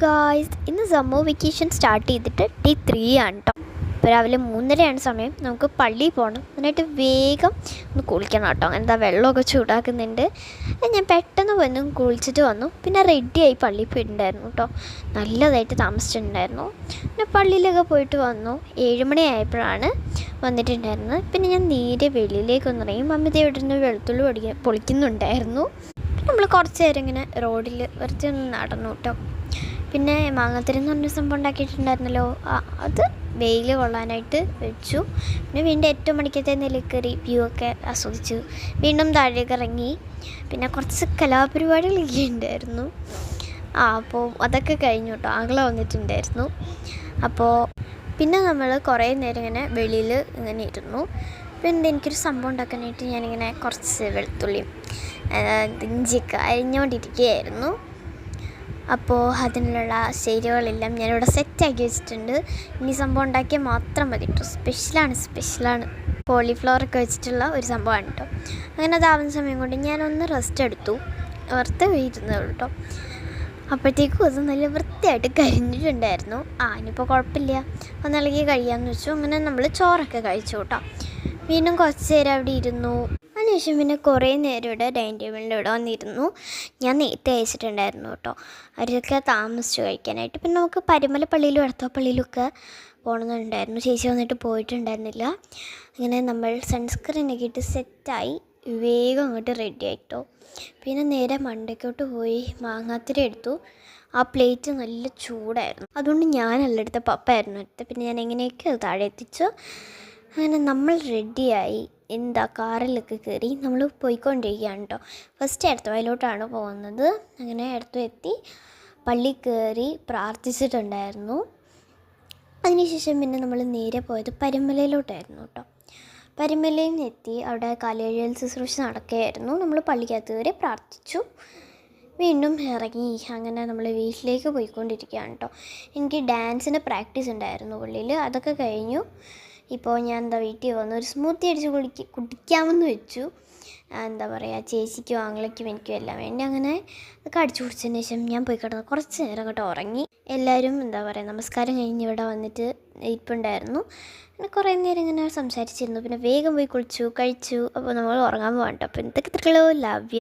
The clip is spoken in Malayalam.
ഗായ്സ്, ഇന്ന് സമ്മർ വെക്കേഷൻ സ്റ്റാർട്ട് ചെയ്തിട്ട് ഡേ 3 ആണ് കേട്ടോ. ഇപ്പോൾ രാവിലെ 3:30 സമയം. നമുക്ക് പള്ളിയിൽ പോകണം. എന്നിട്ട് വേഗം ഒന്ന് കുളിക്കണം കേട്ടോ. അങ്ങനെ വെള്ളമൊക്കെ ചൂടാക്കുന്നുണ്ട്. ഞാൻ പെട്ടെന്ന് വന്ന് കുളിച്ചിട്ട് വന്നു. പിന്നെ റെഡിയായി പള്ളിയിൽ പോയിട്ടുണ്ടായിരുന്നു കേട്ടോ. നല്ലതായിട്ട് താമസിച്ചിട്ടുണ്ടായിരുന്നു. പിന്നെ പള്ളിയിലൊക്കെ പോയിട്ട് വന്നു. 7 മണിയായപ്പോഴാണ് വന്നിട്ടുണ്ടായിരുന്നത്. പിന്നെ ഞാൻ നേരെ വെളിയിലേക്കൊന്ന് ഇറങ്ങി. മമ്മി ഇവിടെ നിന്ന് വെളുത്തുള്ളി പൊളിക്കുന്നുണ്ടായിരുന്നു. നമ്മൾ കുറച്ച് നേരം ഇങ്ങനെ റോഡിൽ വെറുതെ ഒന്ന് നടന്നു കേട്ടോ. പിന്നെ മാങ്ങാത്തരി എന്ന് പറഞ്ഞ സംഭവം ഉണ്ടാക്കിയിട്ടുണ്ടായിരുന്നല്ലോ, അത് വെയിൽ കൊള്ളാനായിട്ട് വെച്ചു. പിന്നെ വീണ്ടും 8 മണിക്കത്തെ നിലക്കറി വ്യൂ ഒക്കെ ആസ്വദിച്ചു. വീണ്ടും താഴേക്ക് ഇറങ്ങി. പിന്നെ കുറച്ച് കലാപരിപാടികളൊക്കെ ഉണ്ടായിരുന്നു. അപ്പോൾ അതൊക്കെ കഴിഞ്ഞു കേട്ടോ. ആങ്ങള വന്നിട്ടുണ്ടായിരുന്നു. അപ്പോൾ പിന്നെ നമ്മൾ കുറേ നേരം ഇങ്ങനെ വെളിയിൽ ഇങ്ങനെ ഇരുന്നു. പിന്നെ എനിക്കൊരു സംഭവം ഉണ്ടാക്കാനായിട്ട് ഞാനിങ്ങനെ കുറച്ച് വെളുത്തുള്ളിയും ഇഞ്ചിയൊക്കെ അരിഞ്ഞുകൊണ്ടിരിക്കുകയായിരുന്നു. അപ്പോൾ അതിനുള്ള ചേരുവകളെല്ലാം ഞാനിവിടെ സെറ്റാക്കി വെച്ചിട്ടുണ്ട്. ഇനി സംഭവം ഉണ്ടാക്കിയാൽ മാത്രം മതി കേട്ടോ. സ്പെഷ്യലാണ്. കോളിഫ്ലവറൊക്കെ വെച്ചിട്ടുള്ള ഒരു സംഭവമാണ് കേട്ടോ. അങ്ങനെ അതാവുന്ന സമയം കൊണ്ട് ഞാനൊന്ന് റെസ്റ്റ് എടുത്തു. വെറുതെ ഇരുന്നേ കേട്ടോ. അപ്പോഴത്തേക്കും അത് നല്ല വൃത്തിയായിട്ട് കരിഞ്ഞിട്ടുണ്ടായിരുന്നു. ഇനിയിപ്പോൾ കുഴപ്പമില്ല, ഒന്നിളകി കഴിയാമെന്ന് വെച്ചു. അങ്ങനെ നമ്മൾ ചോറൊക്കെ കഴിച്ചു കേട്ടോ. വീണ്ടും കുറച്ച് നേരം അവിടെ ഇരുന്നു. അതിനുശേഷം പിന്നെ കുറേ നേരം ഇവിടെ ഡൈനിങ് ടേബിളിൻ്റെ ഇവിടെ വന്നിരുന്നു. ഞാൻ നേരത്തെ അയച്ചിട്ടുണ്ടായിരുന്നു കേട്ടോ. അവരൊക്കെ താമസിച്ചു കഴിക്കാനായിട്ട്. പിന്നെ നമുക്ക് പരുമല പള്ളിയിലും എടത്വപ്പള്ളിയിലൊക്കെ പോകണമെന്നുണ്ടായിരുന്നു. ചേച്ചി വന്നിട്ട് പോയിട്ടുണ്ടായിരുന്നില്ല. അങ്ങനെ നമ്മൾ സൺസ്ക്രീനൊക്കെ ഇട്ട് സെറ്റായി വേഗം അങ്ങോട്ട് റെഡി ആയിട്ടോ. പിന്നെ നേരെ മണ്ടയ്ക്കോട്ട് പോയി മാങ്ങാത്തിരി എടുത്തു. ആ പ്ലേറ്റ് നല്ല ചൂടായിരുന്നു. അതുകൊണ്ട് ഞാനല്ല എടുത്ത, പപ്പയായിരുന്നു എടുത്തത്. പിന്നെ ഞാൻ എങ്ങനെയൊക്കെ അത് താഴെ എത്തിച്ചു. അങ്ങനെ നമ്മൾ റെഡിയായി കാറിലൊക്കെ കയറി നമ്മൾ പോയിക്കൊണ്ടിരിക്കുകയാണ് കേട്ടോ. ഫസ്റ്റ് എടത്വയിലോട്ടാണ് പോകുന്നത്. അങ്ങനെ എടത്വ എത്തി പള്ളി കയറി പ്രാർത്ഥിച്ചിട്ടുണ്ടായിരുന്നു. അതിനുശേഷം പിന്നെ നമ്മൾ നേരെ പോയത് പരുമലയിലോട്ടായിരുന്നു കേട്ടോ. പരുമലയിൽ നിന്ന് എത്തി അവിടെ കാലെഴുതൽ ശുശ്രൂഷ നടക്കുകയായിരുന്നു. നമ്മൾ പള്ളിക്കകത്ത് കയറി പ്രാർത്ഥിച്ചു, വീണ്ടും ഇറങ്ങി. അങ്ങനെ നമ്മൾ വീട്ടിലേക്ക് പോയിക്കൊണ്ടിരിക്കുകയാണ് കേട്ടോ. എനിക്ക് ഡാൻസിൻ്റെ പ്രാക്ടീസ് ഉണ്ടായിരുന്നു പള്ളിയിൽ. അതൊക്കെ കഴിഞ്ഞു. ഇപ്പോൾ ഞാൻ വീട്ടിൽ വന്ന് ഒരു സ്മൂത്തി അടിച്ച് കുടിക്കാമെന്ന് വെച്ചു. ചേച്ചിക്കും ആങ്ങളയ്ക്കും എനിക്കും എല്ലാം വേണ്ടി. അങ്ങനെ അതൊക്കെ അടിച്ചു കുടിച്ചതിന് ശേഷം ഞാൻ പോയി കിടന്നു കുറച്ച് നേരം അങ്ങോട്ട് ഉറങ്ങി. എല്ലാവരും നമസ്കാരം കഴിഞ്ഞ് ഇവിടെ വന്നിട്ട് ഇരിപ്പുണ്ടായിരുന്നു. പിന്നെ കുറേ നേരം ഇങ്ങനെ സംസാരിച്ചിരുന്നു. പിന്നെ വേഗം പോയി കുളിച്ചു കഴിച്ചു. അപ്പോൾ നമ്മൾ ഉറങ്ങാൻ പോകണ്ട. അപ്പോൾ എന്തൊക്കെ ലവ് യു.